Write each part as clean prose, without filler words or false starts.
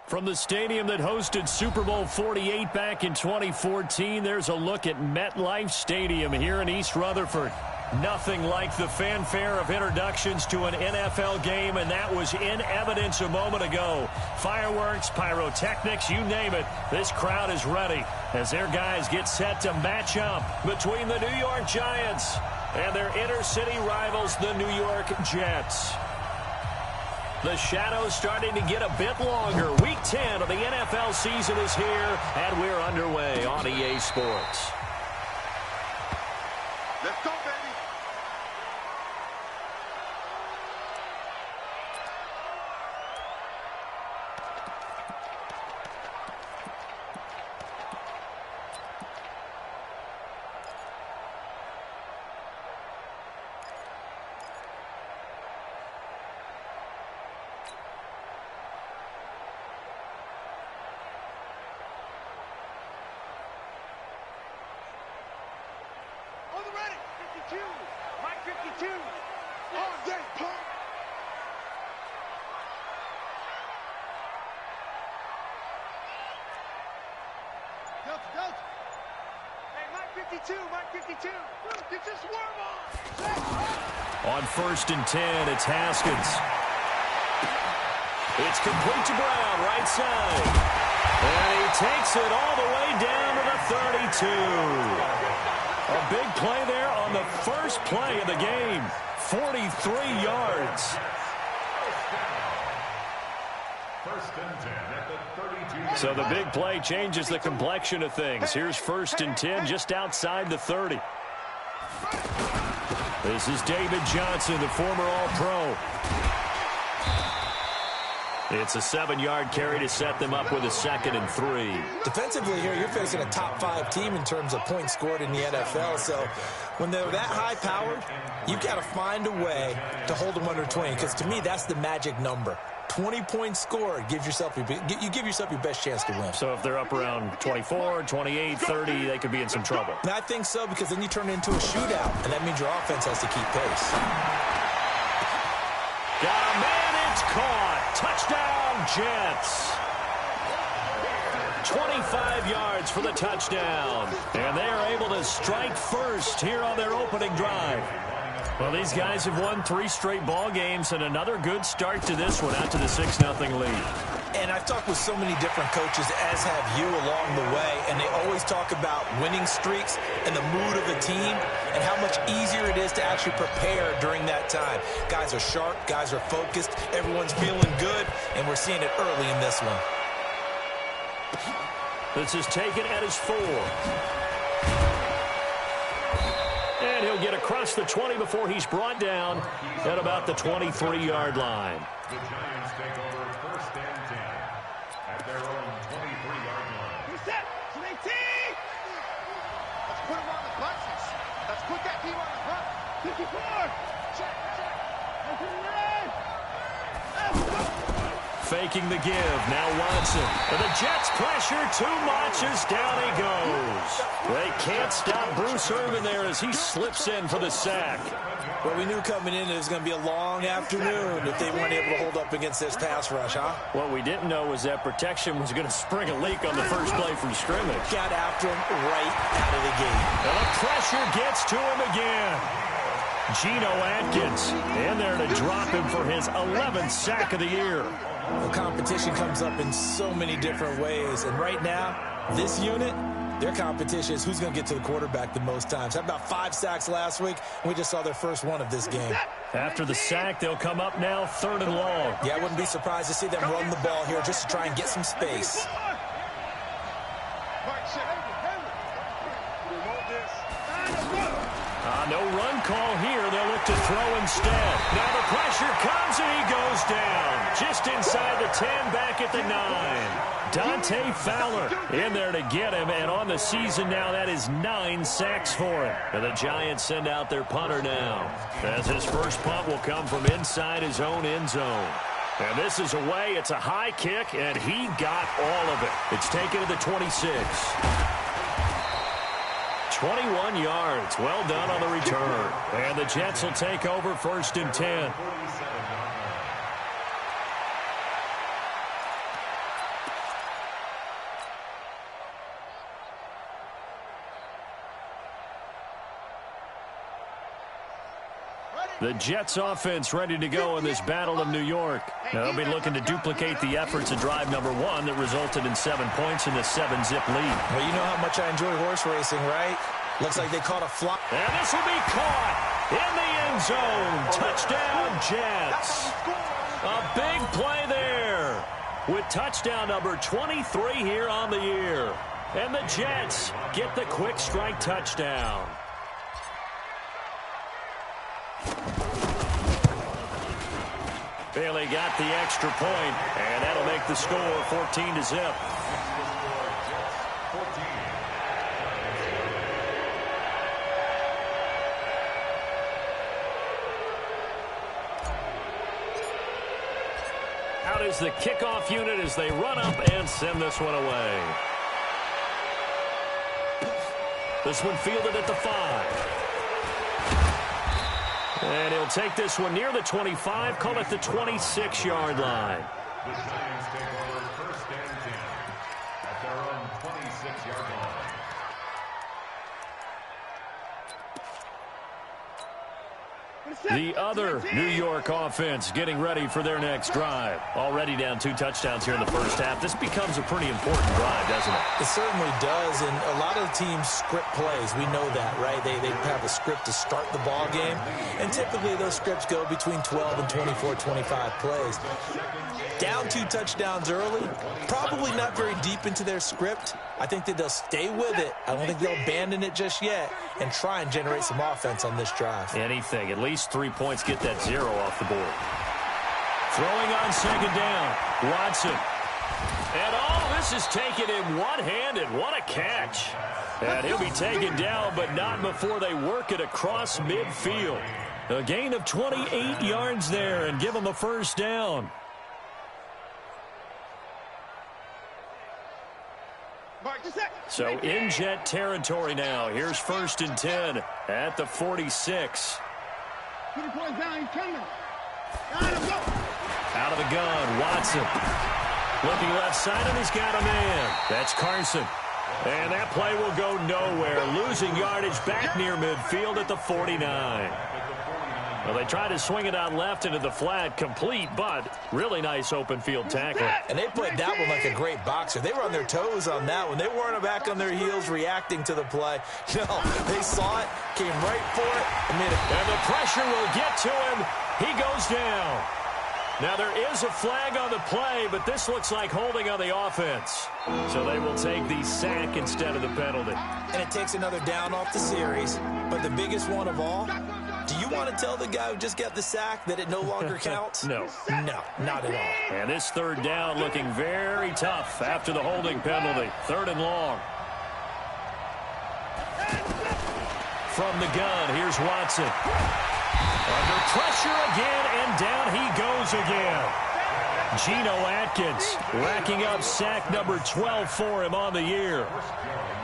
From the stadium that hosted Super Bowl 48 back in 2014, there's a look at MetLife Stadium here in East Rutherford. Nothing like the fanfare of introductions to an NFL game, and that was in evidence a moment ago. Fireworks, pyrotechnics, you name it. This crowd is ready as their guys get set to match up between the New York Giants and their inner-city rivals, the New York Jets. The shadow's starting to get a bit longer. Week 10 of the NFL season is here, and we're underway on EA Sports. Let's go, baby. Mike 52. All day, pump. Delta, Delta. Hey, Mike 52, Mike 52. Get your swerve on. On 1st and 10, it's Haskins. It's complete to Brown, right side. And he takes it all the way down to the 32. A big play there on the first play of the game. 43 yards. So the big play changes the complexion of things. Here's 1st and 10 just outside the 30. This is David Johnson, the former All-Pro. It's a 7-yard carry to set them up with a 2nd and 3. Defensively here, you're facing a top-5 team in terms of points scored in the NFL. So when they're that high-powered, you've got to find a way to hold them under 20. Because to me, that's the magic number. 20 points scored, you give yourself your best chance to win. So if they're up around 24, 28, 30, they could be in some trouble. And I think so, because then you turn it into a shootout, and that means your offense has to keep pace. Got a man, it's caught. Touchdown, Jets. 25 yards for the touchdown. And they are able to strike first here on their opening drive. Well, these guys have won 3 straight ball games, and another good start to this one out to the 6-0 lead. And I've talked with so many different coaches, as have you, along the way, and they always talk about winning streaks and the mood of the team and how much easier it is to actually prepare during that time. Guys are sharp, guys are focused, everyone's feeling good, and we're seeing it early in this one. This is taken at his 4. And he'll get across the 20 before he's brought down at about the 23-yard line. The Giants take over 1st and 10 at their own 23-yard line. Reset. 18. Let's put him on the punches. Let's put that team on the front. 54. Check. Faking the give. Now Watson. And the Jets pressure too much as down he goes. They can't stop Bruce Irvin there as he slips in for the sack. Well, we knew coming in it was going to be a long afternoon if they weren't able to hold up against this pass rush, huh? What we didn't know was that protection was going to spring a leak on the first play from scrimmage. Got after him right out of the gate. And the pressure gets to him again. Geno Atkins in there to drop him for his 11th sack of the year. The competition comes up in so many different ways. And right now, this unit, their competition is who's going to get to the quarterback the most times. Had about 5 sacks last week, and we just saw their first one of this game. After the sack, they'll come up now 3rd and long. Yeah, I wouldn't be surprised to see them run the ball here just to try and get some space. No run call here. They'll look to throw instead. Now the pressure comes and he goes down. Just inside the 10, back at the 9. Dante Fowler in there to get him. And on the season now, that is 9 sacks for him. And the Giants send out their punter now, as his first punt will come from inside his own end zone. And this is away. It's a high kick, and he got all of it. It's taken to the 26. 21 yards. Well done on the return. And the Jets will take over 1st and 10. The Jets offense ready to go in this Battle of New York. They'll be looking to duplicate the efforts of drive number 1 that resulted in 7 points in the 7-zip lead. Well, you know how much I enjoy horse racing, right? Looks like they caught a fly. And this will be caught in the end zone. Touchdown, Jets. A big play there with touchdown number 23 here on the year. And the Jets get the quick strike touchdown. Bailey got the extra point, and that'll make the score 14-0. Out is the kickoff unit as they run up and send this one away. This one fielded at the 5. And he'll take this one near the 25, call it the 26-yard line. The Giants take over first and 10 at their own 26-yard line. The other New York offense getting ready for their next drive. Already down 2 touchdowns here in the first half. This becomes a pretty important drive, doesn't it? It certainly does, and a lot of the teams script plays. We know that, right? They have a script to start the ball game, and typically those scripts go between 12 and 24, 25 plays. Down 2 touchdowns early, probably not very deep into their script. I think that they'll stay with it. I don't think they'll abandon it just yet and try and generate some offense on this drive. Anything. At least 3 points, get that 0 off the board. Throwing on second down. Watson. And all this is taken in one-handed. What a catch. And he'll be taken down, but not before they work it across midfield. A gain of 28 yards there and give them a first down. So in Jet territory now. Here's first and 10 at the 46. Out of the gun, Watson. Looking left side, and he's got a man. That's Carson. And that play will go nowhere. Losing yardage back near midfield at the 49. Well, they tried to swing it out left into the flat, complete, but really nice open field tackle. And they played that one like a great boxer. They were on their toes on that one. They weren't back on their heels reacting to the play. No, they saw it, came right for it, and made it. And the pressure will get to him. He goes down. Now, there is a flag on the play, but this looks like holding on the offense. So they will take the sack instead of the penalty. And it takes another down off the series. But the biggest one of all, do you want to tell the guy who just got the sack that it no longer counts? No. No, not at all. And this third down looking very tough after the holding penalty. 3rd and long. From the gun, here's Watson. Under pressure again, and down he goes again. Geno Atkins racking up sack number 12 for him on the year.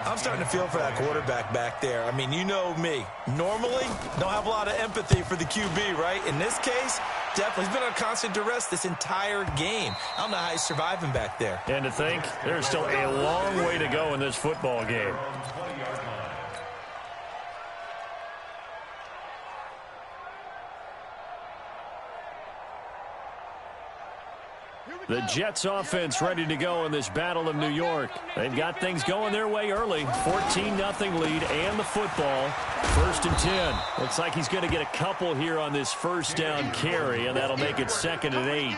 I'm starting to feel for that quarterback back there. I mean, you know me. Normally, don't have a lot of empathy for the QB, right? In this case, definitely. He's been on constant duress this entire game. I don't know how he's surviving back there. And to think, there's still a long way to go in this football game. The Jets offense ready to go in this Battle of New York. They've got things going their way early. 14-0 lead and the football. 1st and 10. Looks like he's going to get a couple here on this first down carry, and that'll make it 2nd and 8.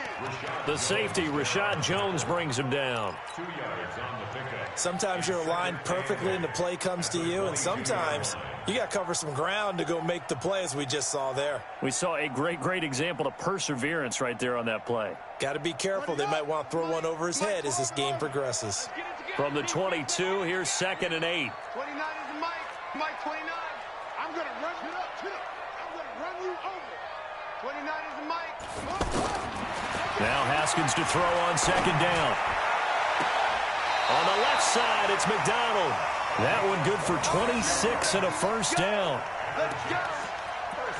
The safety, Rashad Jones, brings him down. 2 yards on the pickup. Sometimes you're aligned perfectly and the play comes to you, and sometimes you got to cover some ground to go make the play, as we just saw there. We saw a great example of perseverance right there on that play. Got to be careful. They might want to throw one over his head as this game progresses. From the 22, here's 2nd and 8. 29 is the Mike. Mike 29. I'm going to run you up. I'm going to run you over. 29 is the Mike. Now Haskins to throw on 2nd down. On the left side, it's McDonald. That one good for 26 and a first down.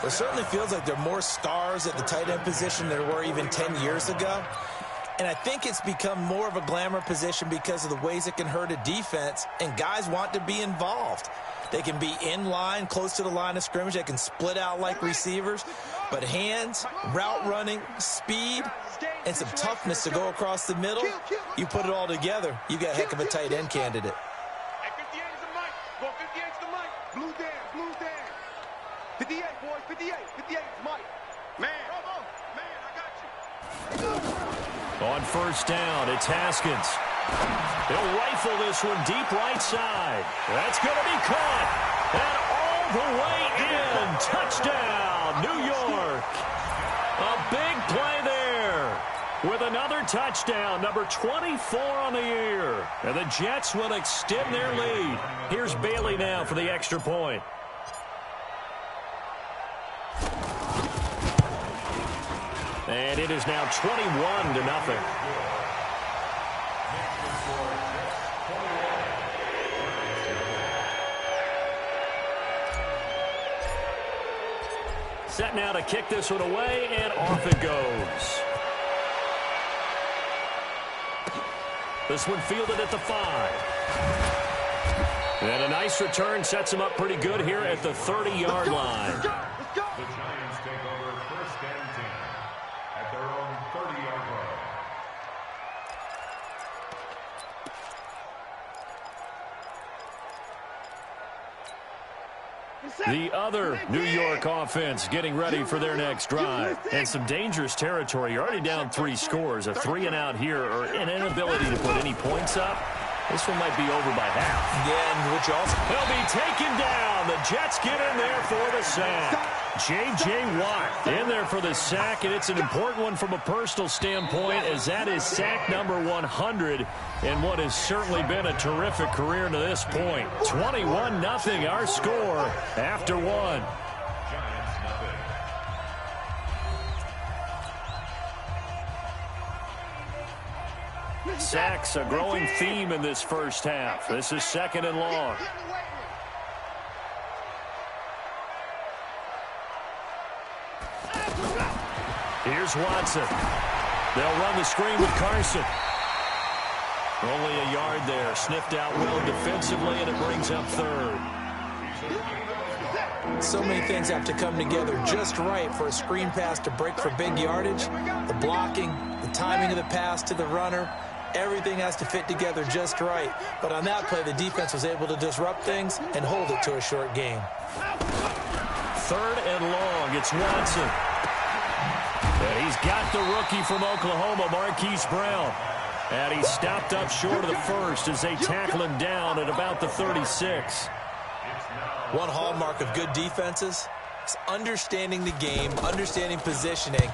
It certainly feels like there are more stars at the tight end position than there were even 10 years ago. And I think it's become more of a glamour position because of the ways it can hurt a defense, and guys want to be involved. They can be in line, close to the line of scrimmage. They can split out like receivers. But hands, route running, speed, and some toughness to go across the middle, you put it all together, you got a heck of a tight end candidate. At 58 is the mic. Go 58 is the mic. Blues down, blues down. 58, boys, 58. 58 is Mike. Man, I got you. On first down, it's Haskins. He'll rifle this one deep right side. That's going to be caught. And all the way in. Touchdown, New York. A big play there with another touchdown, number 24 on the year. And the Jets will extend their lead. Here's Bailey now for the extra point. And it is now 21-0. Set now to kick this one away, and off it goes. This one fielded at the 5. And a nice return sets him up pretty good here at the 30-yard line. The Giants take over first and 10 at their own 30-yard line. The other New York offense getting ready for their next drive. And some dangerous territory. You're already down 3 scores. A 3-and-out here, or an inability to put any points up. This one might be over by half. Yeah, and which also... He'll be taken down. The Jets get in there for the sack. J.J. Watt in there for the sack, and it's an important one from a personal standpoint, as that is sack number 100 in what has certainly been a terrific career to this point. 21-0 our score after one. Giants nothing. Sacks, a growing theme in this first half. This is 2nd and long. Here's Watson. They'll run the screen with Carson. Only a yard there. Sniffed out well defensively, and it brings up 3rd. So many things have to come together just right for a screen pass to break for big yardage. The blocking, the timing of the pass to the runner, everything has to fit together just right. But on that play, the defense was able to disrupt things and hold it to a short game. 3rd and long. It's Watson. And he's got the rookie from Oklahoma, Marquise Brown. And he's stopped up short of the first as they tackle him down at about the 36. One hallmark of good defenses is understanding the game, understanding positioning,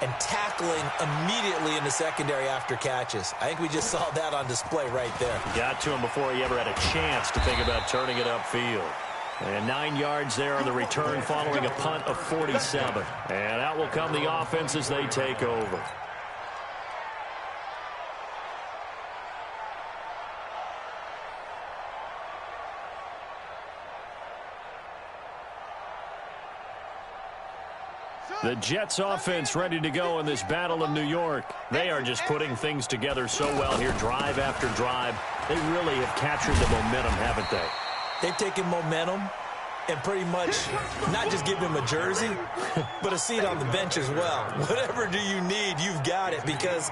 and tackling immediately in the secondary after catches. I think we just saw that on display right there. Got to him before he ever had a chance to think about turning it upfield. And 9 yards there on the return following a punt of 47. And out will come the offense as they take over. The Jets offense ready to go in this Battle of New York. They are just putting things together so well here, drive after drive. They really have captured the momentum, haven't they? They've taken momentum and pretty much not just given him a jersey, but a seat on the bench as well. Whatever do you need, you've got it, because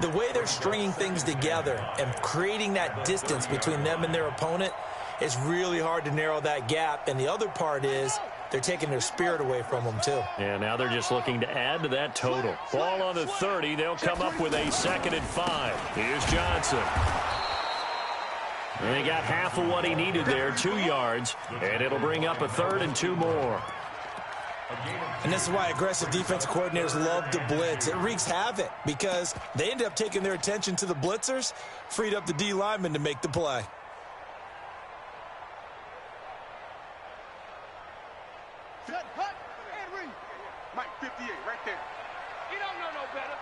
the way they're stringing things together and creating that distance between them and their opponent is really hard to narrow that gap. And the other part is they're taking their spirit away from them, too. And now they're just looking to add to that total. Ball on the 30. They'll come up with a 2nd and 5. Here's Johnson. And he got half of what he needed there, 2 yards. And it'll bring up a 3rd and 2 more. And this is why aggressive defensive coordinators love to blitz. It wreaks havoc because they end up taking their attention to the blitzers, freed up the D lineman to make the play. Mike 58 right there. You don't know no better.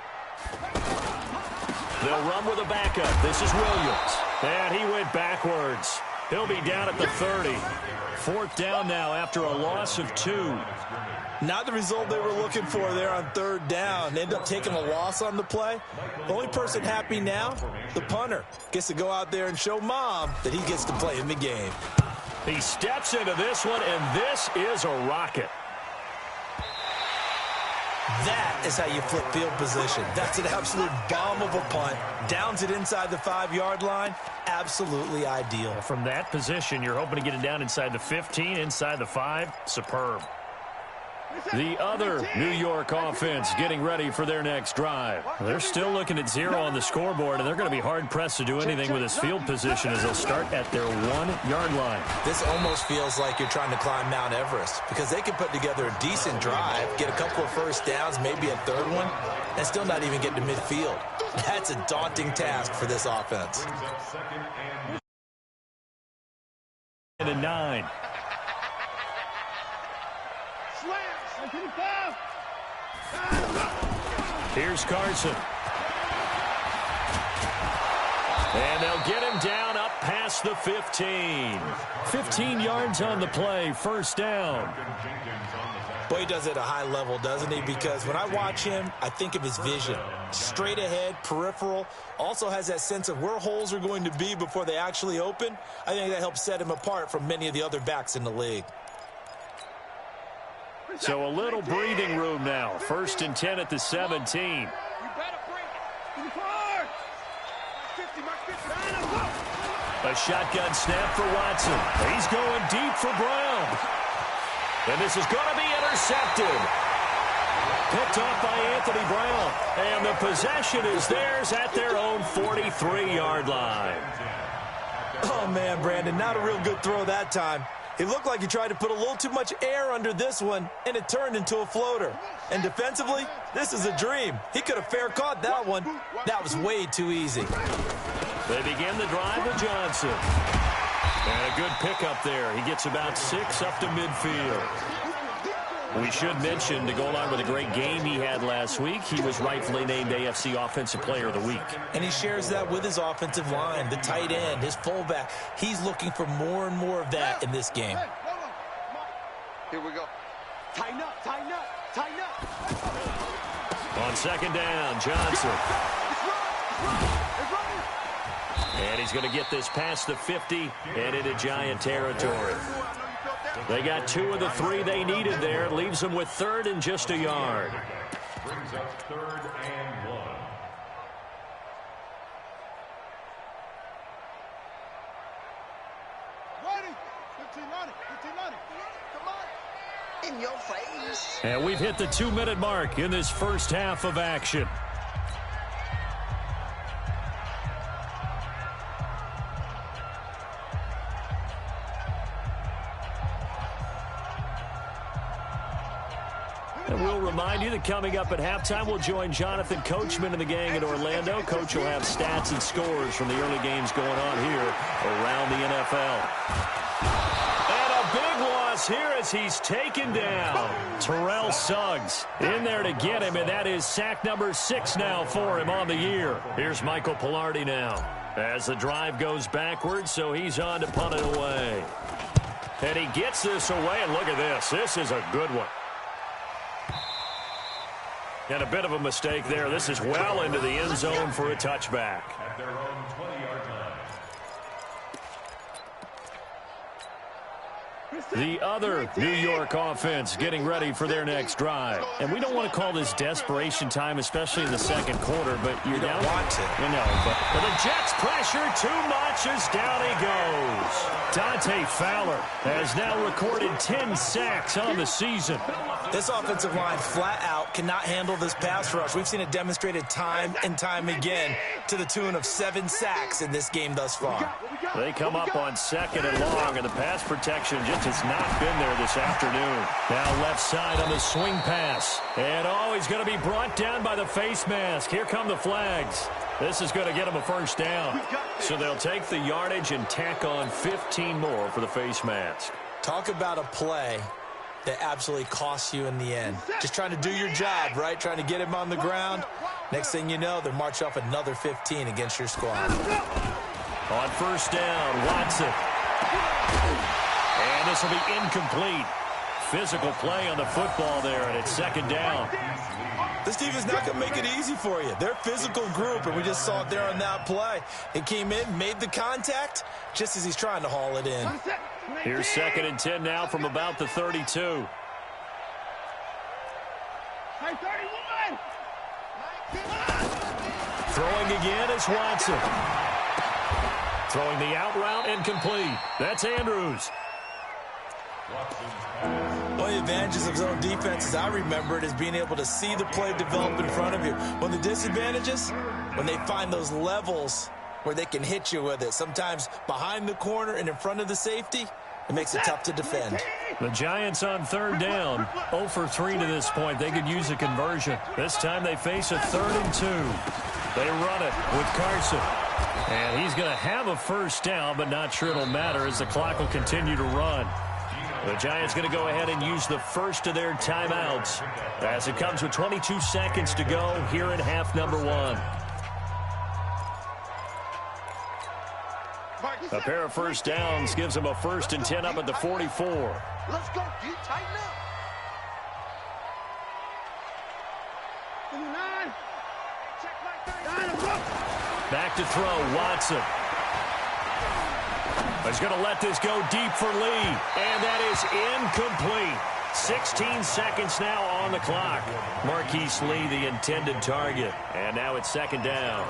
They'll run with a backup. This is Williams. And he went backwards. He'll be down at the 30. 4th down now after a loss of 2. Not the result they were looking for there on 3rd down. They end up taking a loss on the play. The only person happy now, the punter, gets to go out there and show mom that he gets to play in the game. He steps into this one, and this is a rocket. That is how you flip field position. That's an absolute bomb of a punt. Downs it inside the 5-yard line. Absolutely ideal. From that position, you're hoping to get it down inside the 15, inside the 5. Superb. The other New York offense getting ready for their next drive. They're still looking at 0 on the scoreboard, and they're going to be hard-pressed to do anything with this field position as they'll start at their 1-yard line. This almost feels like you're trying to climb Mount Everest because they can put together a decent drive, get a couple of first downs, maybe a third one, and still not even get to midfield. That's a daunting task for this offense. And a 9. Here's Carson. And they'll get him down up past the 15. 15 yards on the play, first down. Boy, he does it at a high level, doesn't he? Because when I watch him, I think of his vision. Straight ahead, peripheral. Also has that sense of where holes are going to be before they actually open. I think that helps set him apart from many of the other backs in the league. So a little breathing room now. First and 10 at the 17. A shotgun snap for Watson. He's going deep for Brown. And this is going to be intercepted. Picked off by Anthony Brown. And the possession is theirs at their own 43-yard line. Oh, man, Brandon, not a real good throw that time. It looked like he tried to put a little too much air under this one, and it turned into a floater. And defensively, this is a dream. He could have fair caught that one. That was way too easy. They begin the drive with Johnson. And a good pickup there. He gets about 6 up to midfield. We should mention, to go along with a great game he had last week, he was rightfully named AFC Offensive Player of the Week. And he shares that with his offensive line, the tight end, his fullback. He's looking for more and more of that in this game. Here we go. Tighten up, tighten up, tighten up. On second down, Johnson. And he's going to get this past the 50 and into Giant territory. They got 2 of the 3 they needed there. It leaves them with 3rd and just a yard. Brings up 3rd and 1. Ready? 15 on it. 15 on it. Come on. In your face. And we've hit the 2-minute mark in this first half of action. And we'll remind you that coming up at halftime, we'll join Jonathan Coachman and the gang in Orlando. Coach will have stats and scores from the early games going on here around the NFL. And a big loss here as he's taken down. Terrell Suggs in there to get him, and that is sack number 6 now for him on the year. Here's Michael Pilardi now as the drive goes backwards, so he's on to punt it away. And he gets this away, and look at this. This is a good one. And a bit of a mistake there. This is well into the end zone for a touchback. At their own 20-yard line. The other New York offense getting ready for their next drive. And we don't want to call this desperation time, especially in the second quarter, but you're down. Want to. You know, but the Jets pressure too much as down he goes. Dante Fowler has now recorded 10 sacks on the season. This offensive line flat out cannot handle this pass rush. We've seen it demonstrated time and time again to the tune of 7 sacks in this game thus far. They come up on 2nd and long, and the pass protection just has not been there this afternoon. Now left side on the swing pass. And he's going to be brought down by the face mask. Here come the flags. This is going to get him a first down. So they'll take the yardage and tack on 15 more for the face mask. Talk about a play that absolutely costs you in the end. Just trying to do your job, right? Trying to get him on the ground. Next thing you know, they're marching off another 15 against your squad. On first down, Watson. And this will be incomplete. Physical play on the football there, and it's 2nd down. This team is not going to make it easy for you. They're a physical group, and we just saw it there on that play. It came in, made the contact, just as he's trying to haul it in. Here's 2nd and 10 now from about the 32. Throwing again is Watson. Throwing the out route and complete. That's Andrews. One of the advantages of zone defense, as I remember it, is being able to see the play develop in front of you. One of the disadvantages, when they find those levels where they can hit you with it, sometimes behind the corner and in front of the safety, it makes it tough to defend. The Giants on third down, 0 for 3 to this point. They could use a conversion. This time they face a 3rd and 2. They run it with Carson. And he's going to have a first down, but not sure it'll matter as the clock will continue to run. The Giants going to go ahead and use the first of their timeouts as it comes with 22 seconds to go here in half number 1. A pair of first downs gives them a 1st and 10 up at the 44. Let's go, D. Tighten up. Back to throw, Watson. He's going to let this go deep for Lee, and that is incomplete. 16 seconds now on the clock. Marquise Lee, the intended target, and now it's 2nd down.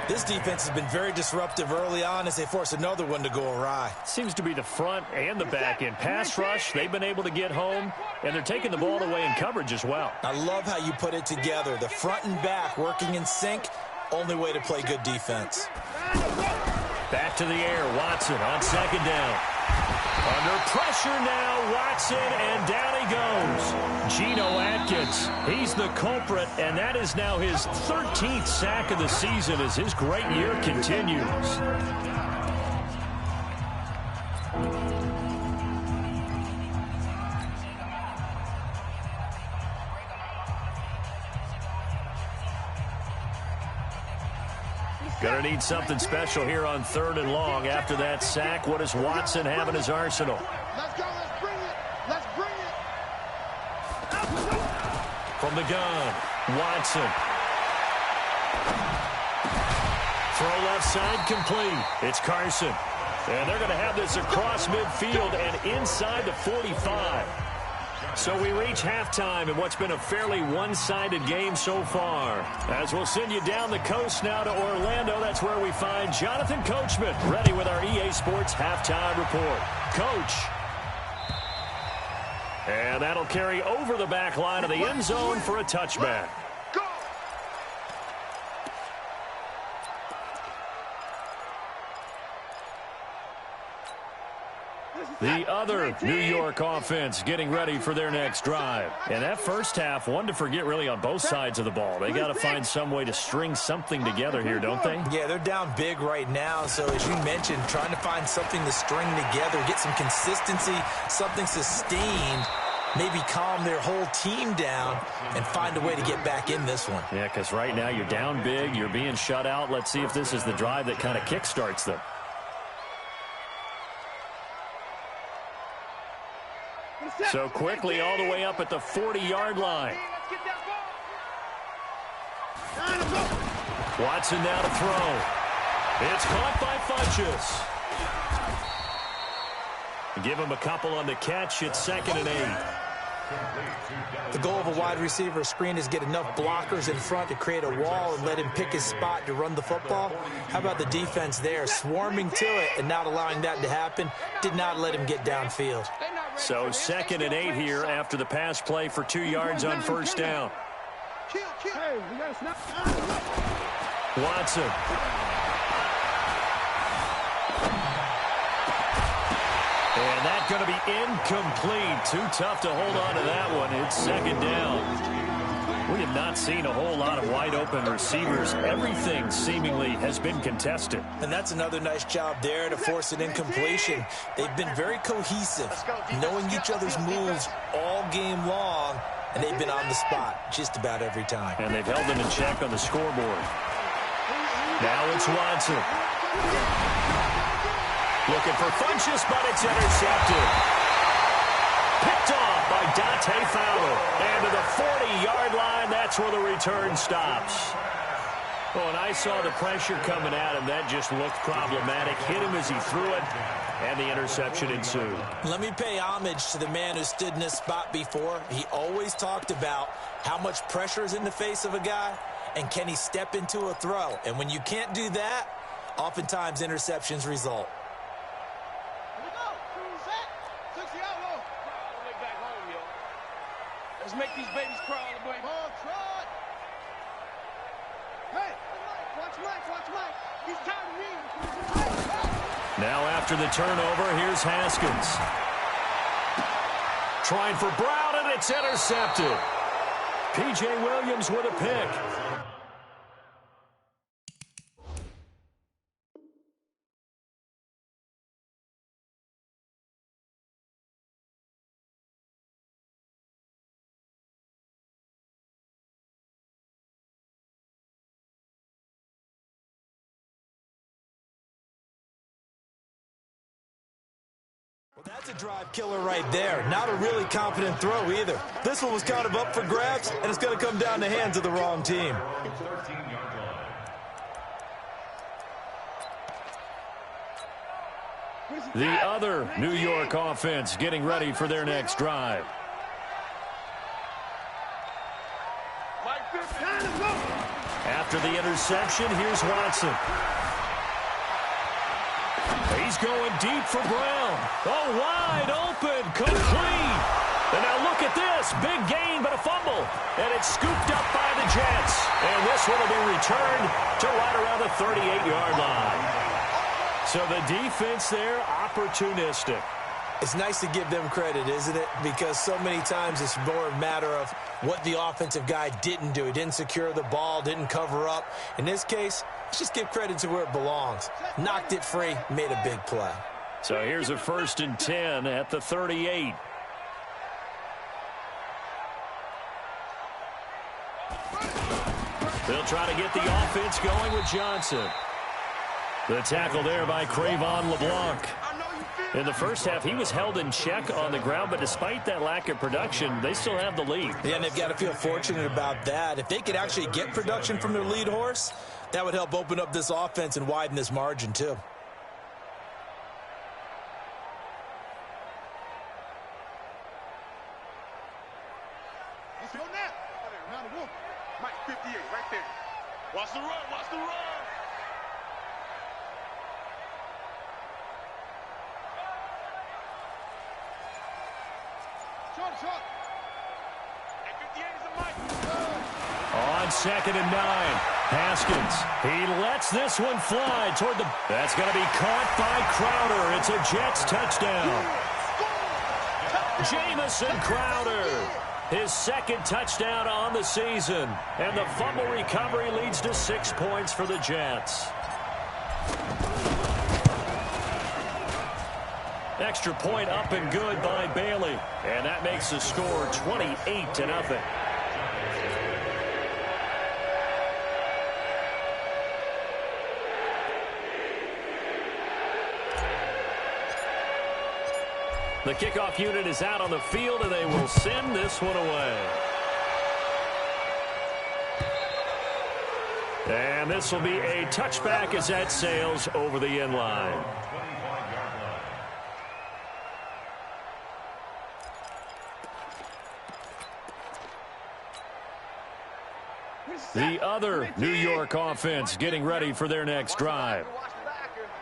This defense has been very disruptive early on as they force another one to go awry. Seems to be the front and the back end. Pass rush, they've been able to get home, and they're taking the ball away in coverage as well. I love how you put it together. The front and back working in sync, only way to play good defense. Back to the air, Watson on 2nd down. Under pressure now, Watson, and down he goes. Geno Atkins, he's the culprit, and that is now his 13th sack of the season as his great year continues. Gonna need something special here on 3rd and long. After that sack, what does Watson have in his arsenal? Let's go, let's bring it. Let's bring it. From the gun, Watson. Throw left side complete. It's Carson. And they're gonna have this across midfield and inside the 45. So we reach halftime in what's been a fairly one-sided game so far. As we'll send you down the coast now to Orlando, that's where we find Jonathan Coachman, ready with our EA Sports halftime report. Coach. And that'll carry over the back line of the end zone for a touchback. The other New York offense getting ready for their next drive. And that first half, one to forget really on both sides of the ball. They got to find some way to string something together here, don't they? Yeah, they're down big right now. So as you mentioned, trying to find something to string together, get some consistency, something sustained, maybe calm their whole team down and find a way to get back in this one. Yeah, because right now you're down big, you're being shut out. Let's see if this is the drive that kind of kickstarts them. So quickly all the way up at the 40-yard line. Watson now to throw. It's caught by Funchess. Give him a couple on the catch. It's 2nd and 8. The goal of a wide receiver screen is get enough blockers in front to create a wall and let him pick his spot to run the football. How about the defense there, swarming to it and not allowing that to happen? Did not let him get downfield. So 2nd and 8 here after the pass play for 2 yards on 1st down. Watson. And that's going to be incomplete. Too tough to hold on to that one. It's 2nd down. We have not seen a whole lot of wide-open receivers. Everything seemingly has been contested. And that's another nice job there to force an incompletion. They've been very cohesive, knowing each other's moves all game long, and they've been on the spot just about every time. And they've held them in check on the scoreboard. Now it's Watson. Looking for Funchess, but it's intercepted. Picked off by Dante Fowler. And to the 40-yard line, that's where the return stops. Oh, and I saw the pressure coming at him. That just looked problematic. Hit him as he threw it, and the interception ensued. Let me pay homage to the man who stood in this spot before. He always talked about how much pressure is in the face of a guy, and can he step into a throw. And when you can't do that, oftentimes interceptions result. Here we go. Set. 6 out low. Crawl all the way back home, yo. Let's make these babies crawl all the way. Ball trot. Hey, watch Mike. He's tired of me. Now after the turnover, here's Haskins. Trying for Brown, and it's intercepted. P.J. Williams with a pick. Well, that's a drive killer right there. Not a really confident throw either. This one was kind of up for grabs, and it's going to come down the hands of the wrong team. The other New York offense getting ready for their next drive. After the interception, here's Watson. He's going deep for Brown. Oh, wide open, complete. And now look at this. Big gain, but a fumble. And it's scooped up by the Jets. And this one will be returned to right around the 38-yard line. So the defense there, opportunistic. It's nice to give them credit, isn't it? Because so many times it's more a matter of what the offensive guy didn't do. He didn't secure the ball, didn't cover up. In this case, let's just give credit to where it belongs. Knocked it free, made a big play. So here's a 1st and 10 at the 38. They'll try to get the offense going with Johnson. The tackle there by Crayvon LeBlanc. In the first half, he was held in check on the ground, but despite that lack of production, they still have the lead. Yeah, and they've got to feel fortunate about that. If they could actually get production from their lead horse, that would help open up this offense and widen this margin, too. Let's go now. Mike, 58, right there. Watch the run, watch the run. Short. Hey, 58 is the Mike. On 2nd and 9, Haskins. He lets this one fly toward the... That's going to be caught by Crowder. It's a Jets touchdown. Jamison Crowder. His 2nd touchdown on the season. And the fumble recovery leads to 6 points for the Jets. Extra point up and good by Bailey. And that makes the score 28-0. The kickoff unit is out on the field, and they will send this one away. And this will be a touchback as that sails over the end line. The other New York offense getting ready for their next drive.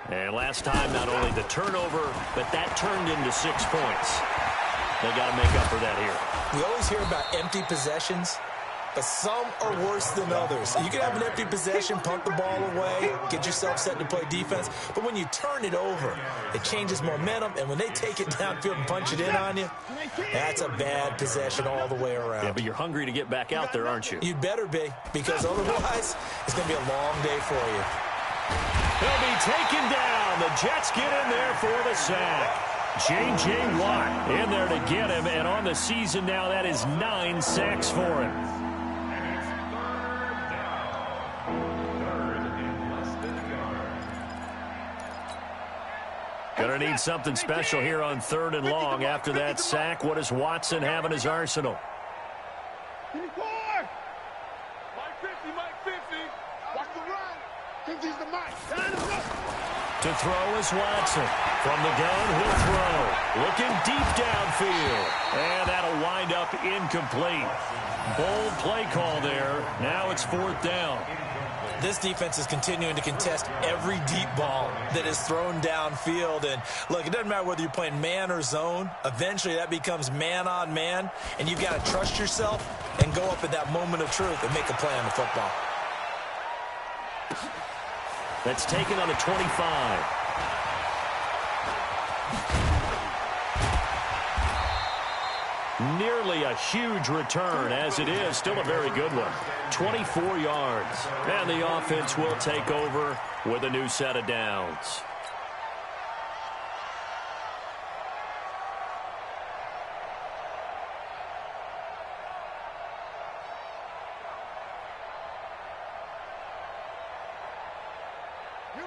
And last time, not only the turnover, but that turned into 6 points. They got to make up for that here. We always hear about empty possessions, but some are worse than others. You can have an empty possession, punt the ball away, get yourself set to play defense, but when you turn it over, it changes momentum, and when they take it downfield and punch it in on you, that's a bad possession all the way around. Yeah, but you're hungry to get back out there, aren't you? You better be, because otherwise, it's going to be a long day for you. He'll be taken down. The Jets get in there for the sack. J.J. Watt in there to get him, and on the season now, that is 9 sacks for him. Gonna need something special here on 3rd and long after that sack. What does Watson have in his arsenal? 54! Mike 50, Mike 50. Watch the run. Because he's the mic. To throw is Watson. From the gun, he'll throw. Looking deep downfield. And that'll wind up incomplete. Bold play call there. Now it's 4th down. This defense is continuing to contest every deep ball that is thrown downfield. And, look, it doesn't matter whether you're playing man or zone. Eventually, that becomes man-on-man, and you've got to trust yourself and go up at that moment of truth and make a play on the football. That's taken on the 25. Nearly a huge return, as it is. Still a very good one. 24 yards. And the offense will take over with a new set of downs.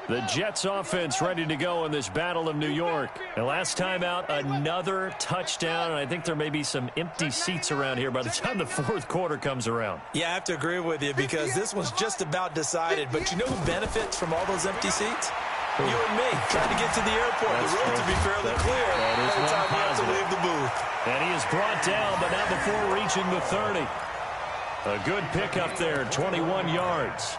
The Jets offense ready to go in this Battle of New York. And last time out, another touchdown. And I think there may be some empty seats around here by the time the 4th quarter comes around. Yeah, I have to agree with you because this one's just about decided. But you know who benefits from all those empty seats? You and me, trying to get to the airport. The road to be fairly clear by the time we have to leave the booth. And he is brought down, but not before reaching the 30. A good pickup there, 21 yards.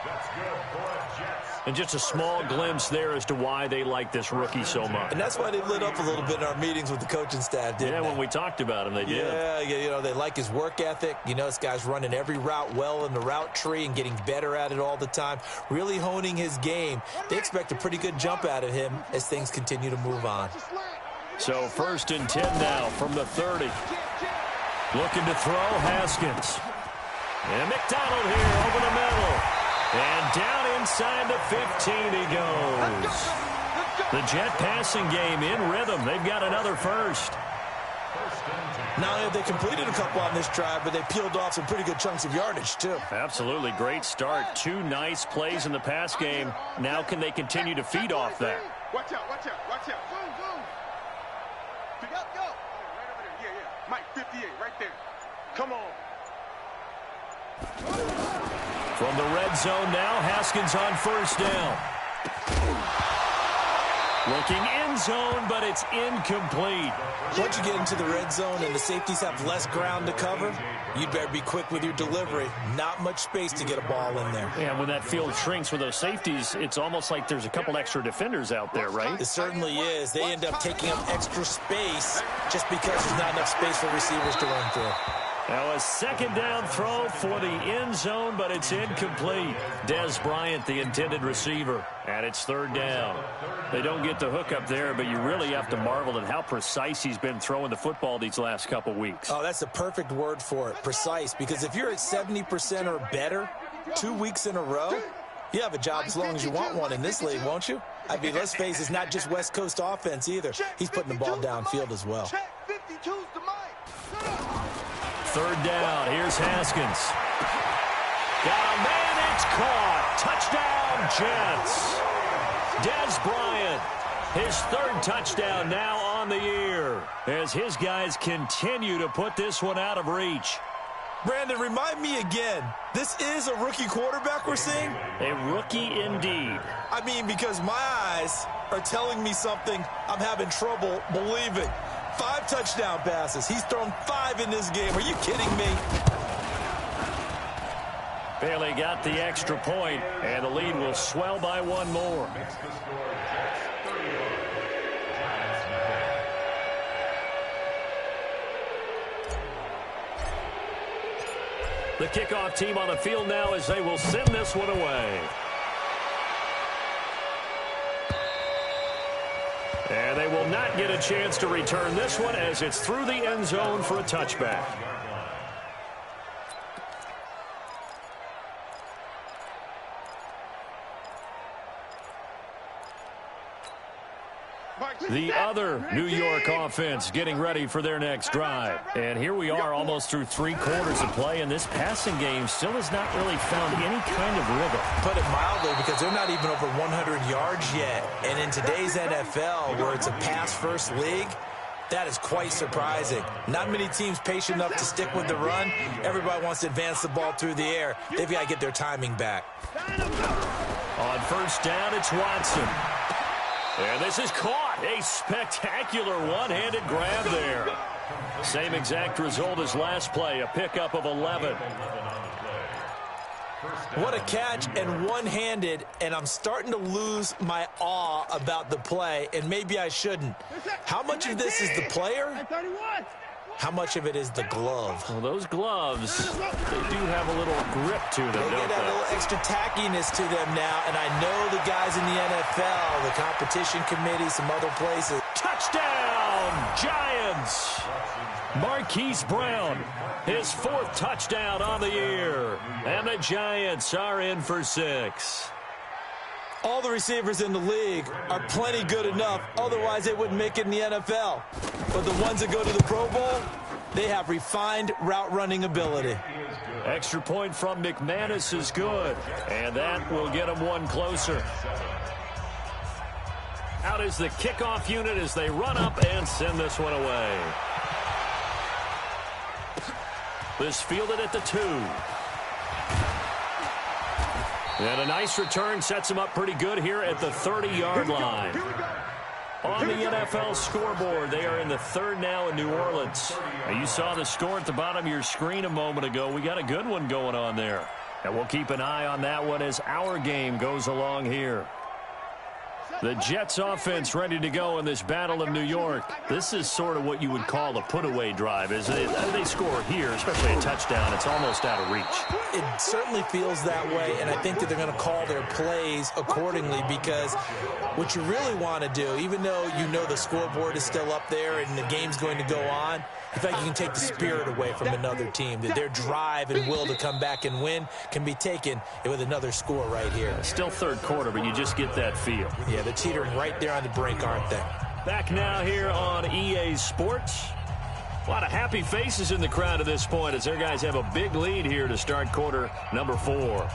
That's good for the Jets. And just a small glimpse there as to why they like this rookie so much. And that's why they lit up a little bit in our meetings with the coaching staff, didn't they? Yeah, when we talked about him, they did. Yeah, you know, they like his work ethic. You know, this guy's running every route well in the route tree and getting better at it all the time, really honing his game. They expect a pretty good jump out of him as things continue to move on. So 1st and 10 now from the 30. Looking to throw, Haskins. And McDonald here over the middle. And down inside the 15 he goes. The Jet passing game in rhythm. They've got another first. Not only have they completed a couple on this drive, but they peeled off some pretty good chunks of yardage, too. Absolutely. Great start. 2 nice plays in the pass game. Now can they continue to feed off that? Watch out, watch out, watch out. Go. Pick up, go. Right over there. Yeah. Mike, 58, right there. Come on. From the red zone now, Haskins on 1st down. Looking end zone, but it's incomplete. Once you get into the red zone and the safeties have less ground to cover, you'd better be quick with your delivery. Not much space to get a ball in there. Yeah, when that field shrinks with those safeties, it's almost like there's a couple extra defenders out there, right? It certainly is. They end up taking up extra space just because there's not enough space for receivers to run through. Now a 2nd down throw for the end zone, but it's incomplete. Dez Bryant, the intended receiver, and it's 3rd down. They don't get the hook up there, but you really have to marvel at how precise he's been throwing the football these last couple weeks. Oh, that's the perfect word for it, precise, because if you're at 70% or better 2 weeks in a row, you have a job as long as you want one in this league, won't you? I mean, let's face it, it's not just West Coast offense either. He's putting the ball downfield as well. 52's the mic. 3rd down. Here's Haskins. Got a man. It's caught. Touchdown, Jets. Dez Bryant, his 3rd touchdown now on the year as his guys continue to put this one out of reach. Brandon, remind me again, this is a rookie quarterback we're seeing? A rookie indeed. I mean, because my eyes are telling me something I'm having trouble believing. 5 touchdown passes. He's thrown 5 in this game. Are you kidding me? Bailey got the extra point, and the lead will swell by 1 more. The kickoff team on the field now as they will send this one away. And they will not get a chance to return this one as it's through the end zone for a touchback. The other New York offense getting ready for their next drive. And here we are almost through 3 quarters of play, and this passing game still has not really found any kind of rhythm. Put it mildly, because they're not even over 100 yards yet. And in today's NFL, where it's a pass-first league, That is quite surprising. Not many teams patient enough to stick with the run. Everybody wants to advance the ball through the air. They've got to get their timing back. On first down, it's Watson. And this is caught. A spectacular one-handed grab there. Same exact result as last play, a pickup of 11. What a catch, and one-handed, and I'm starting to lose my awe about the play, and maybe I shouldn't. How much of this is the player? How much of it is the glove? Well, those gloves, they do have a little grip to them, They don't get a little extra tackiness to them now, and I know the guys in the NFL, the competition committee, some other places. Touchdown, Giants! Marquise Brown, his 4th touchdown on the year. And the Giants are in for 6. All the receivers in the league are plenty good enough, otherwise they wouldn't make it in the NFL. But the ones that go to the Pro Bowl, they have refined route running ability. Extra point from McManus is good, and that will get him one closer. Out is the kickoff unit as they run up and send this one away. This fielded at the 2. And a nice return sets him up pretty good here at the 30-yard line. On the NFL scoreboard, they are in the 3rd now in New Orleans. Now, you saw the score at the bottom of your screen a moment ago. We got a good one going on there. And we'll keep an eye on that one as our game goes along here. The Jets offense ready to go in this Battle of New York. This is sort of what you would call a put-away drive, isn't it? They score here, especially a touchdown. It's almost out of reach. It certainly feels that way, and I think that they're going to call their plays accordingly because what you really want to do, even though you know the scoreboard is still up there and the game's going to go on, in fact, you can take the spirit away from another team. That their drive and will to come back and win can be taken with another score right here. Still 3rd quarter, but you just get that feel. Yeah, they're teetering right there on the brink, aren't they? Back now here on EA Sports. A lot of happy faces in the crowd at this point as their guys have a big lead here to start quarter number 4.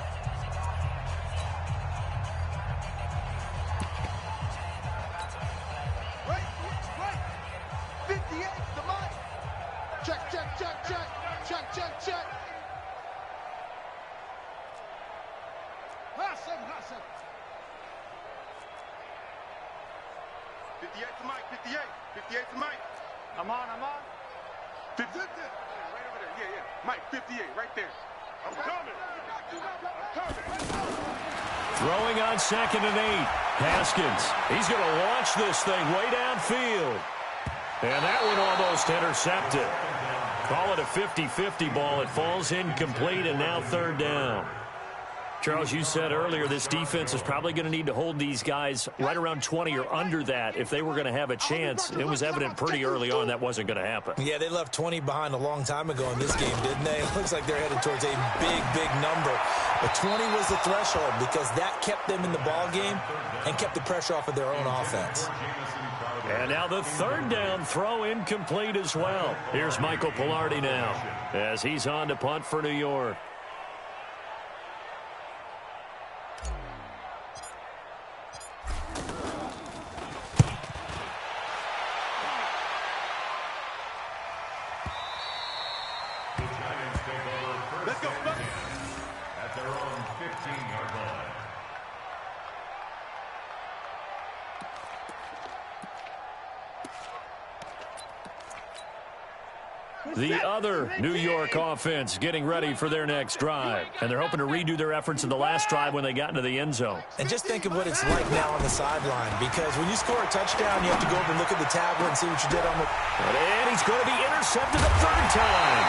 Throwing on 2nd and 8. Haskins. He's going to launch this thing way downfield. And that one almost intercepted. Call it a 50-50 ball. It falls incomplete, and now 3rd down. Charles, you said earlier this defense is probably going to need to hold these guys right around 20 or under that if they were going to have a chance. It was evident pretty early on that wasn't going to happen. Yeah, they left 20 behind a long time ago in this game, didn't they? It looks like they're headed towards a big, big number. But 20 was the threshold because that kept them in the ball game and kept the pressure off of their own offense. And now the 3rd down throw incomplete as well. Here's Michael Pilardi now as he's on to punt for New York. Let's go. At their own 15-yard line. The other New York offense getting ready for their next drive. And they're hoping to redo their efforts in the last drive when they got into the end zone. And just think of what it's like now on the sideline, because when you score a touchdown, you have to go over and look at the tablet and see what you did on the... And he's going to be intercepted a 3rd time.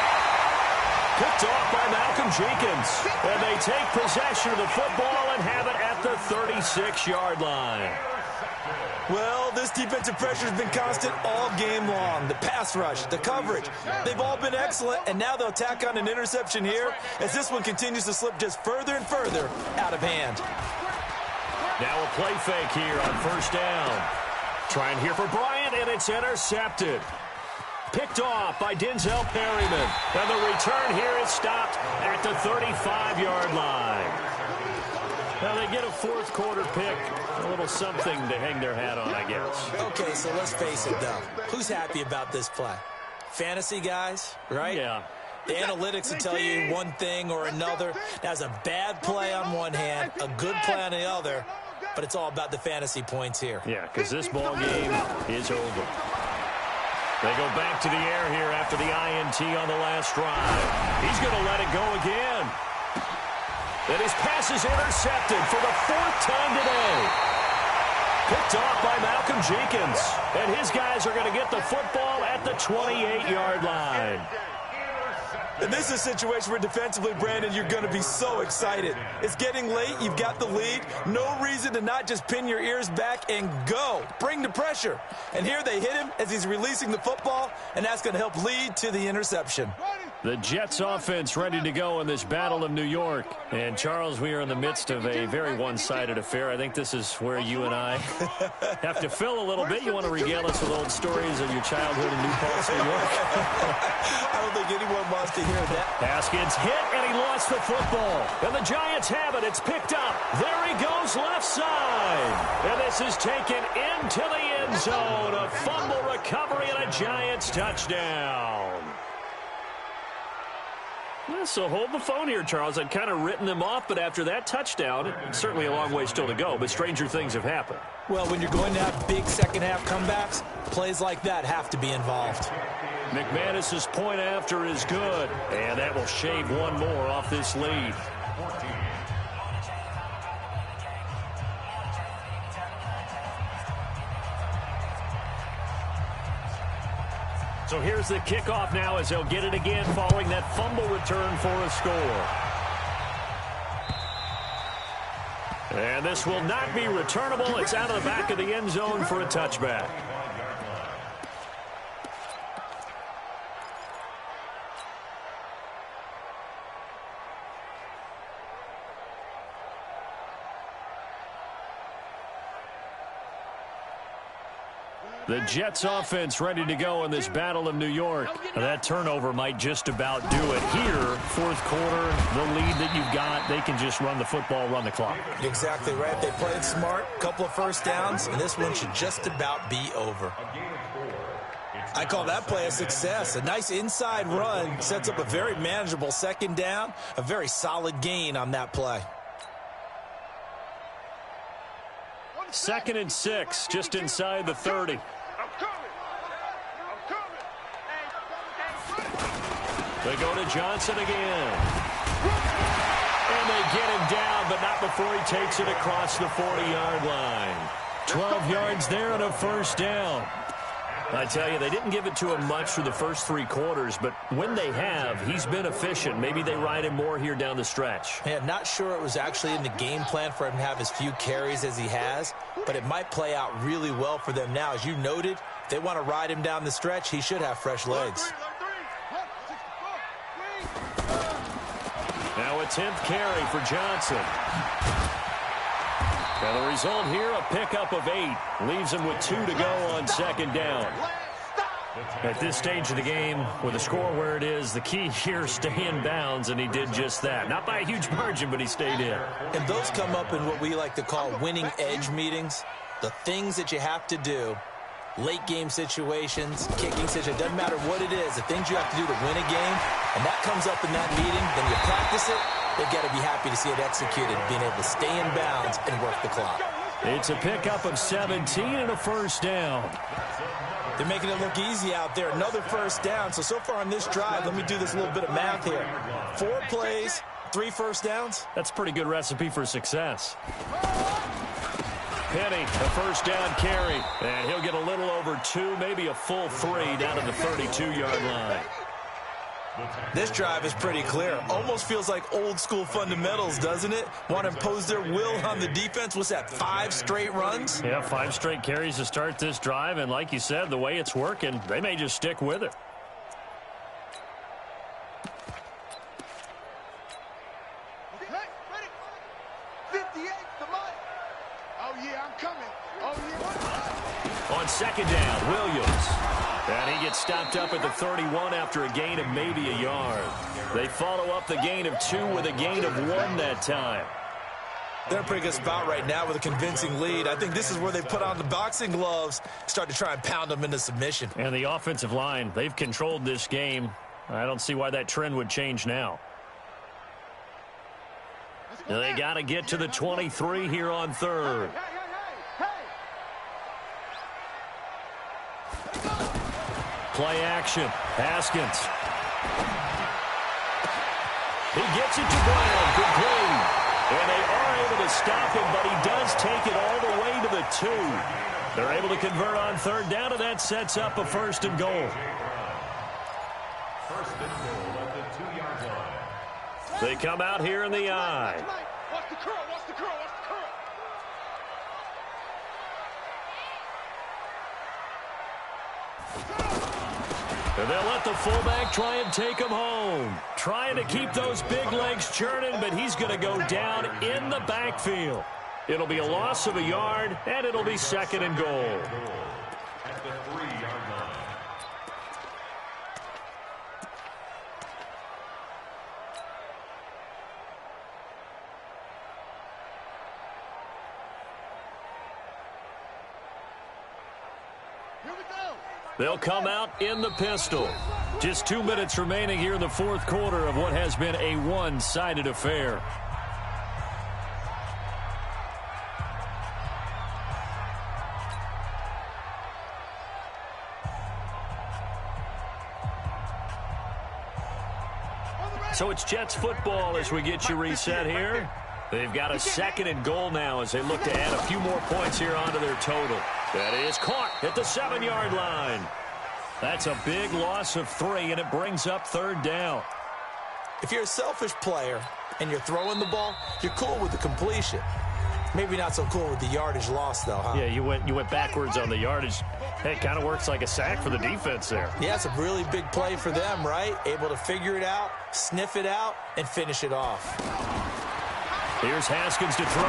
Picked off by Malcolm Jenkins. And they take possession of the football and have it at the 36-yard line. Well, this defensive pressure has been constant all game long. The pass rush, the coverage, they've all been excellent, and now they'll tack on an interception here as this one continues to slip just further and further out of hand. Now a play fake here on 1st down. Trying here for Bryant, and it's intercepted. Picked off by Denzel Perryman. And the return here is stopped at the 35-yard line. Now they get a fourth quarter pick. A little something to hang their hat on, I guess. Okay, so let's face it, though. Who's happy about this play? Fantasy guys, right? Yeah. The analytics will tell you one thing or another. That's a bad play on one hand, a good play on the other, but it's all about the fantasy points here. Yeah, because this ball game is over. They go back to the air here after the INT on the last drive. He's going to let it go again. And his pass is intercepted for the fourth time today. Picked off by Malcolm Jenkins. And his guys are going to get the football at the 28-yard line. And this is a situation where defensively, Brandon, you're going to be so excited. It's getting late. You've got the lead. No reason to not just pin your ears back and go. Bring the pressure. And here they hit him as he's releasing the football, and that's going to help lead to the interception. The Jets offense ready to go in this Battle of New York. And, Charles, we are in the midst of a very one-sided affair. I think this is where you and I have to fill a little bit. You want to regale us with old stories of your childhood in New Paltz, New York? I don't think anyone wants to hear that. Haskins hit, and he lost the football. And the Giants have it. It's picked up. There he goes, left side. And this is taken into the end zone. A fumble recovery and a Giants touchdown. Yeah, so hold the phone here, Charles. I'd kind of written them off, but after that touchdown, certainly a long way still to go, but stranger things have happened. Well, when you're going to have big second-half comebacks, plays like that have to be involved. McManus's point after is good, and that will shave one more off this lead. So here's the kickoff now as they'll get it again following that fumble return for a score. And this will not be returnable. It's out of the back of the end zone for a touchback. The Jets offense ready to go in this Battle of New York. Now, that turnover might just about do it here. Fourth quarter, the lead that you've got, they can just run the football, run the clock. Exactly right. They played smart, couple of first downs, and this one should just about be over. I call that play a success. A nice inside run sets up a very manageable second down, a very solid gain on that play. 2nd and 6, just inside the 30. They go to Johnson again. And they get him down, but not before he takes it across the 40-yard line. 12 yards there and a first down. I tell you, they didn't give it to him much for the first 3 quarters, but when they have, he's been efficient. Maybe they ride him more here down the stretch. Yeah, not sure it was actually in the game plan for him to have as few carries as he has, but it might play out really well for them now. As you noted, if they want to ride him down the stretch, he should have fresh legs. Now a 10th carry for Johnson. And the result here, a pickup of 8. Leaves him with 2 to go on second down. At this stage of the game, with the score where it is, the key here, stay in bounds, and he did just that. Not by a huge margin, but he stayed in. And those come up in what we like to call winning edge meetings. The things that you have to do, late game situations, kicking situations, doesn't matter what it is, the things you have to do to win a game, and that comes up in that meeting, then you practice it. They've got to be happy to see it executed, being able to stay in bounds and work the clock. It's a pickup of 17 and a first down. They're making it look easy out there. Another first down. So far on this drive, let me do this little bit of math here. 4 plays, 3 first downs. That's a pretty good recipe for success. Penny, a first down carry. And he'll get a little over 2, maybe a full 3 down to the 32-yard line. This drive is pretty clear. Almost feels like old school fundamentals, doesn't it? Want to impose their will on the defense. What's that, 5 straight runs? Yeah, 5 straight carries to start this drive. And like you said, the way it's working, they may just stick with it. Okay, ready? 58 to Mike. Oh, yeah, I'm coming. Oh, yeah. On second down, Williams. And he gets stopped up at the 31 after a gain of maybe a yard. They follow up the gain of 2 with a gain of 1 that time. They're in a pretty good spot right now with a convincing lead. I think this is where they put on the boxing gloves, start to try and pound them into submission. And the offensive line, they've controlled this game. I don't see why that trend would change now. They got to get to the 23 here on third. Play action. Haskins. He gets it to Brown. Good play. And they are able to stop him, but he does take it all the way to the 2. They're able to convert on third down, and that sets up a 1st and goal. First and goal at the 2-yard line. They come out here in the I. Watch the curl, watch the curl, watch the curl. And they'll let the fullback try and take him home. Trying to keep those big legs churning, but he's going to go down in the backfield. It'll be a loss of a yard, and it'll be 2nd and goal. At the 3-yard line. Here we go. They'll come out in the pistol. Just 2 minutes remaining here in the 4th quarter of what has been a one-sided affair. So it's Jets football as we get you reset here. They've got a 2nd and goal now as they look to add a few more points here onto their total. That is caught at the 7-yard line. That's a big loss of 3, and it brings up 3rd down. If you're a selfish player and you're throwing the ball, you're cool with the completion. Maybe not so cool with the yardage loss, though, huh? Yeah, you went backwards on the yardage. Hey, it kind of works like a sack for the defense there. Yeah, it's a really big play for them, right? Able to figure it out, sniff it out, and finish it off. Here's Haskins to throw.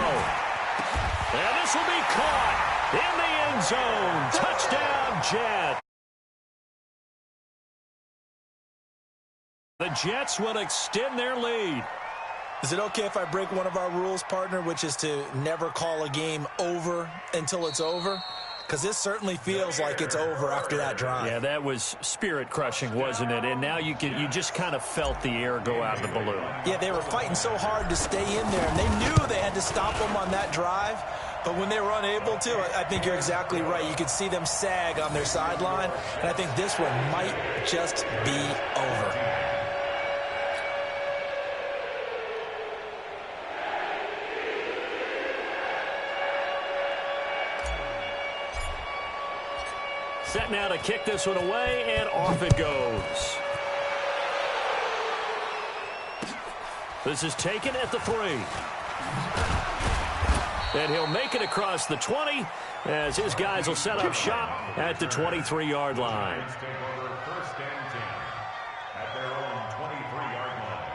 And this will be caught in the end zone. Touchdown, Jets. The Jets will extend their lead. Is it okay if I break one of our rules, partner, which is to never call a game over until it's over? Because this certainly feels like it's over after that drive. Yeah, that was spirit-crushing, wasn't it? And now you just kind of felt the air go out of the balloon. Yeah, they were fighting so hard to stay in there, and they knew they had to stop them on that drive. But when they were unable to, I think you're exactly right. You could see them sag on their sideline, and I think this one might just be over. Set now to kick this one away, and off it goes. This is taken at the 3. And he'll make it across the 20 as his guys will set up shop at the 23-yard line. Take over 1st and 10 at their own 23-yard line.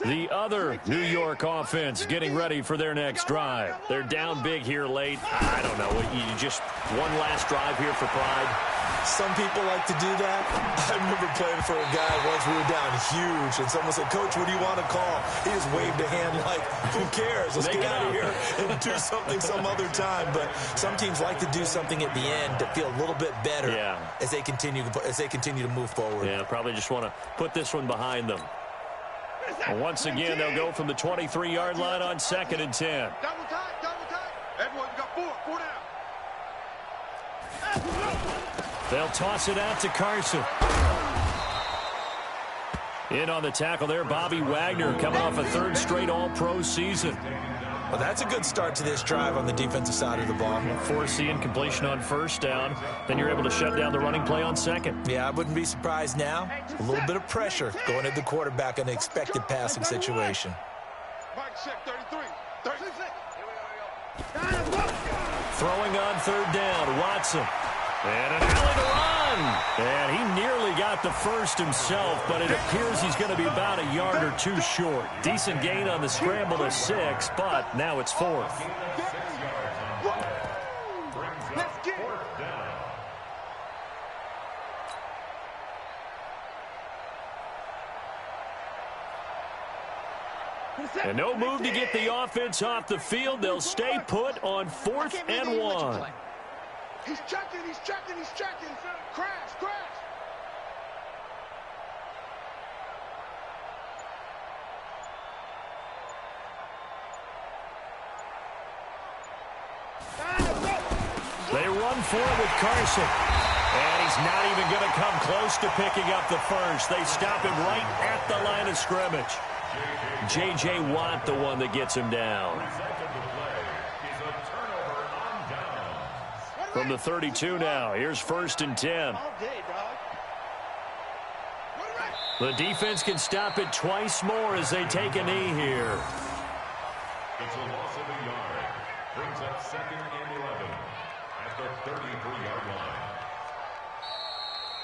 The other New York offense getting ready for their next drive. They're down big here late. I don't know. You just one last drive here for pride. Some people like to do that. I remember playing for a guy once we were down huge, and someone said, "Coach, what do you want to call?" He just waved a hand like, "Who cares? Let's get out of here and do something some other time." But some teams like to do something at the end to feel a little bit better as they continue to move forward. Yeah, probably just want to put this one behind them. And once again, they'll go from the 23-yard line on 2nd and 10. Double tight, double tight. Everyone, you got 4 down. They'll toss it out to Carson. In on the tackle there, Bobby Wagner coming off a 3rd straight All-Pro season. Well, that's a good start to this drive on the defensive side of the ball. Forcing completion on 1st down. Then you're able to shut down the running play on 2nd. Yeah, I wouldn't be surprised now. A little bit of pressure going at the quarterback in an expected passing situation. Mike, check 33. 36. Throwing on 3rd down, Watson. And an alley to run. And he nearly got the 1st himself, but it appears he's going to be about a yard or 2 short. Decent gain on the scramble to 6, but now it's 4th. And no move to get the offense off the field. They'll stay put on 4th and 1. He's checking, he's checking, he's checking. Crash, crash. They run for it with Carson. And he's not even going to come close to picking up the first. They stop him right at the line of scrimmage. J.J. Watt, the one that gets him down. From the 32 now, here's 1st and 10. The defense can stop it twice more as they take a knee here. It's a loss of a yard. Brings up 2nd and 11 at the 33-yard line.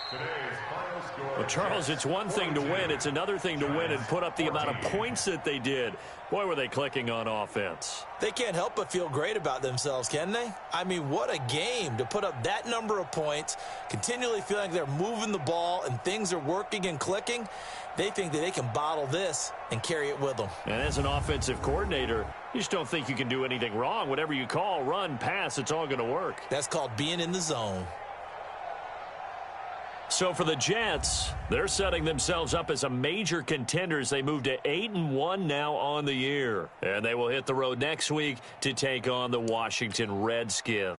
Today's final score. Well, Charles, it's one thing to win. It's another thing to win and put up the amount of points that they did. Boy, were they clicking on offense. They can't help but feel great about themselves, can they? I mean, what a game to put up that number of points, continually feeling like they're moving the ball and things are working and clicking. They think that they can bottle this and carry it with them. And as an offensive coordinator, you just don't think you can do anything wrong. Whatever you call, run, pass, it's all going to work. That's called being in the zone. So for the Jets, they're setting themselves up as a major contender as they move to 8-1 now on the year. And they will hit the road next week to take on the Washington Redskins.